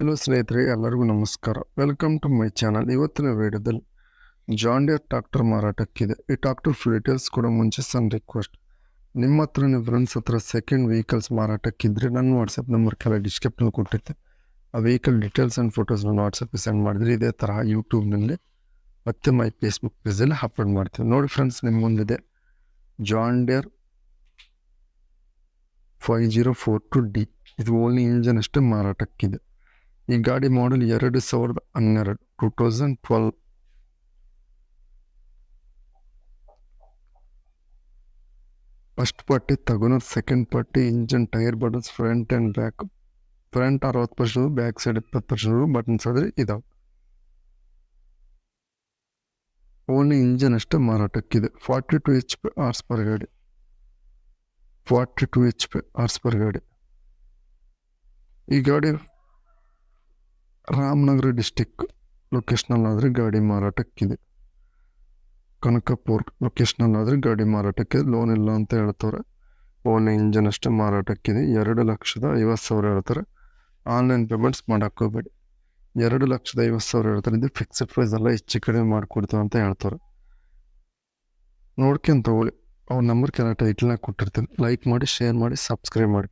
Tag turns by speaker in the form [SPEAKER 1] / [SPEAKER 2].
[SPEAKER 1] Hello ಸ್ನೇಹಿತರೆ, ಎಲ್ಲರಿಗೂ ನಮಸ್ಕಾರ. Welcome to my channel. ಇವತ್ತಿನ ವಿಡಿಯೋದಲ್ಲಿ ಜಾನ್ ಡಿಯರ್ ಟ್ರಾಕ್ಟರ್ ಮಾರಾಟಕ್ಕಿದೆ. ಈ ಟ್ರಾಕ್ಟರ್ ಡೀಟೇಲ್ಸ್ ಕೂಡ ಮುಂಚೆ ಸಣ್ಣ ರಿಕ್ವೆಸ್ಟ್. ನಿಮ್ಮ ಹತ್ರ ನಿಮ್ಮ ಫ್ರೆಂಡ್ಸ್ ಹತ್ರ ಸೆಕೆಂಡ್ ವೆಹಿಕಲ್ಸ್ ಮಾರಾಟಕ್ಕಿದ್ರೆ ನನ್ನ ವಾಟ್ಸಪ್ ನಂಬರ್ ಕೆಲ ಡಿಸ್ಕ್ರಿಪ್ಷನ್ ಕೊಟ್ಟಿದ್ದೆ. ಆ ವೆಹಿಕಲ್ ಡೀಟೇಲ್ಸ್ ಆ್ಯಂಡ್ ಫೋಟೋಸ್ ನನ್ನ ವಾಟ್ಸಪ್ಗೆ ಸೆಂಡ್ ಮಾಡಿದ್ರೆ ಇದೇ ಥರ ಯೂಟ್ಯೂಬ್ನಲ್ಲಿ ಮತ್ತೆ ಮೈ ಫೇಸ್ಬುಕ್ ಪೇಜಲ್ಲಿ ಅಪ್ಲೋಡ್ ಮಾಡ್ತೀವಿ. ನೋಡಿ ಫ್ರೆಂಡ್ಸ್, ನಿಮ್ಮ ಮುಂದಿದೆ ಜಾನ್ ಡಿಯರ್ 5042D. ಇದು ಓನ್ಲಿ ಇಂಜನ್ ಅಷ್ಟೇ ಮಾರಾಟಕ್ಕಿದೆ. ಈ ಗಾಡಿ ಮಾಡೆಲ್ 2012. ಫಸ್ಟ್ ಪಾರ್ಟಿ ತಗೊಳೋದು, second party engine tyre buttons front and back. Front 60%, back side 20% buttons ಆದರೆ ಇದಾವೆ. ಓನ್ಲಿ ಇಂಜನ್ ಅಷ್ಟೇ ಮಾರಾಟಕ್ಕಿದೆ. 42 HP ಹಾರ್ಸ್ ಪರ್ ಗಾಡಿ. 42 HP ಹಾರ್ಸ್ ಪರ್ ಗಾಡಿ. ಈ ಗಾಡಿ ರಾಮನಗರ ಡಿಸ್ಟಿಕ್ ಲೊಕೇಶನಲ್ಲಿ ಆದರೆ ಗಾಡಿ ಮಾರಾಟಕ್ಕಿದೆ. ಕನಕಪುರ್ ಲೊಕೇಶನಲ್ಲಿ ಆದರೆ ಗಾಡಿ ಮಾರಾಟಕ್ಕೆ. ಲೋನ್ ಇಲ್ಲ ಅಂತ ಹೇಳ್ತಾರೆ. ಓನ್ಲಿ ಇಂಜನ್ ಅಷ್ಟೇ ಮಾರಾಟಕ್ಕಿದೆ. 2,50,000 ಹೇಳ್ತಾರೆ. Online payments ಮಾಡೋಕ್ಕೋಗ್ಬೇಡಿ. 2,50,000 ಹೇಳ್ತಾರೆ. ಇದು ಫಿಕ್ಸ್ಡ್ ಪ್ರೈಸ್ ಎಲ್ಲ ಹೆಚ್ಚು ಕಡಿಮೆ ಮಾಡಿಕೊಡ್ತೀವಿ ಅಂತ ಹೇಳ್ತಾರೆ. ನೋಡ್ಕೊಂತ ತಗೊಳ್ಳಿ. ಅವ್ರ ನಂಬರ್ ಕೆಲ ಟೈಟಲ್ನಾಗ ಕೊಟ್ಟಿರ್ತೀನಿ. ಲೈಕ್ ಮಾಡಿ, ಶೇರ್ ಮಾಡಿ, ಸಬ್ಸ್ಕ್ರೈಬ್ ಮಾಡಿ.